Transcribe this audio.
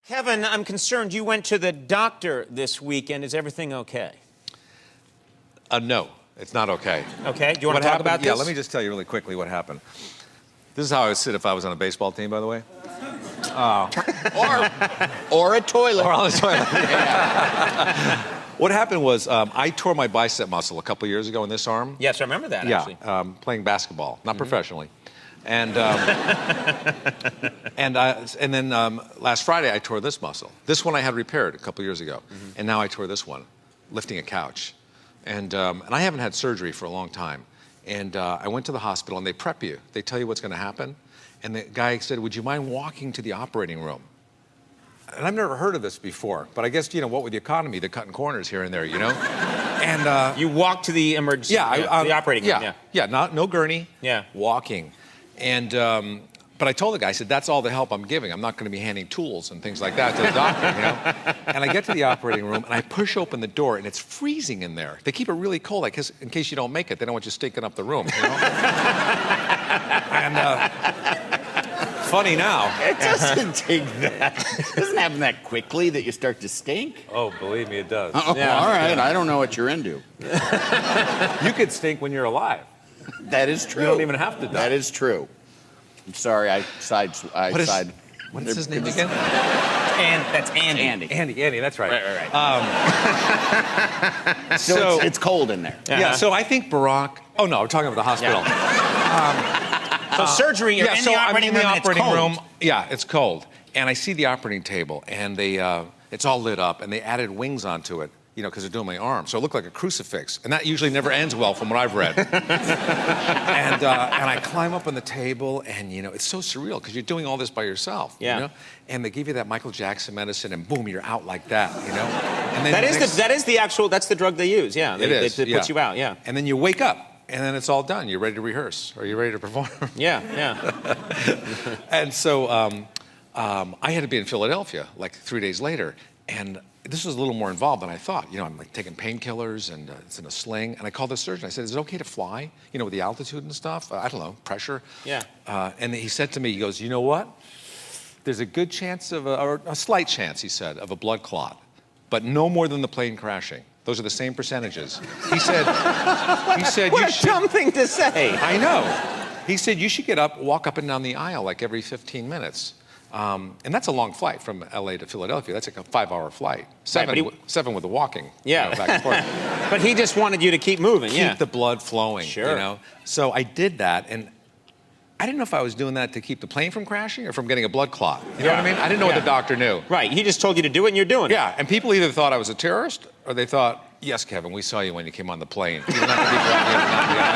Kevin, I'm concerned you went to the doctor this weekend. Is everything okay? No, it's not okay. Okay, do you want to talk about this? Yeah, let me just tell you really quickly what happened. This is how I would sit if I was on a baseball team, by the way. Or a toilet. Or on the toilet. What happened was I tore my bicep muscle a couple years ago in this arm. Yes, I remember that, actually. Yeah, playing basketball, not professionally. And and then last Friday I tore this muscle. This one I had repaired a couple years ago, and now I tore this one, lifting a couch. And I haven't had surgery for a long time. And I went to the hospital, and they prep you. They tell you what's going to happen. And the guy said, "Would you mind walking to the operating room?" And I've never heard of this before, but I guess, you know, what with the economy, they're cutting corners here and there, you know? And you walked to the emergency, the operating room. Yeah, no gurney. Yeah. Walking. And, but I told the guy, I said, that's all the help I'm giving. I'm not going to be handing tools and things like that to the doctor, you know? And I get to the operating room, and I push open the door, and it's freezing in there. They keep it really cold, like, in case you don't make it. They don't want you stinking up the room, you know? And funny now. It doesn't take that. It doesn't happen that quickly that you start to stink. Oh, believe me, it does. Yeah. All right, I don't know what you're into. You could stink when you're alive. That is true. You don't even have to die. That is true. I'm sorry, I side. What is his name again? That's Andy. Andy, that's right. Right. So it's cold in there. Yeah, so I think Barack... Oh, no, we're talking about the hospital. Yeah. So surgery, you're in the operating room, and it's cold. Yeah, it's cold. And I see the operating table, and they it's all lit up, and they added wings onto it, you know, because they're doing my arm. So it looked like a crucifix. And that usually never ends well from what I've read. And I climb up on the table, and, you know, it's so surreal because you're doing all this by yourself, you know? And they give you that Michael Jackson medicine, and boom, you're out like that, you know? And then that's the drug they use, yeah. It puts you out, yeah. And then you wake up. And then it's all done. You're ready to rehearse, or you're ready to perform. Yeah. And so I had to be in Philadelphia like 3 days later, and this was a little more involved than I thought. You know, I'm like taking painkillers, and it's in a sling. And I called the surgeon. I said, "Is it okay to fly? You know, with the altitude and stuff? I don't know, pressure." Yeah. And he said to me, he goes, "You know what? There's a good chance or a slight chance," he said, "of a blood clot, but no more than the plane crashing. Those are the same percentages." He said, what a dumb thing to say. I know. He said, "You should get up, walk up and down the aisle like every 15 minutes. And that's a long flight from LA to Philadelphia. That's like a 5-hour flight. Seven with the walking. Yeah. You know, back and forth. But he just wanted you to keep moving, Keep the blood flowing. Sure. You know? So I did that, and I didn't know if I was doing that to keep the plane from crashing or from getting a blood clot. You know what I mean? I didn't know what the doctor knew. Right. He just told you to do it, and you're doing it. Yeah, and people either thought I was a terrorist, or they thought, "Yes, Kevin, we saw you when you came on the plane." Even not the people walking up and down the aisle.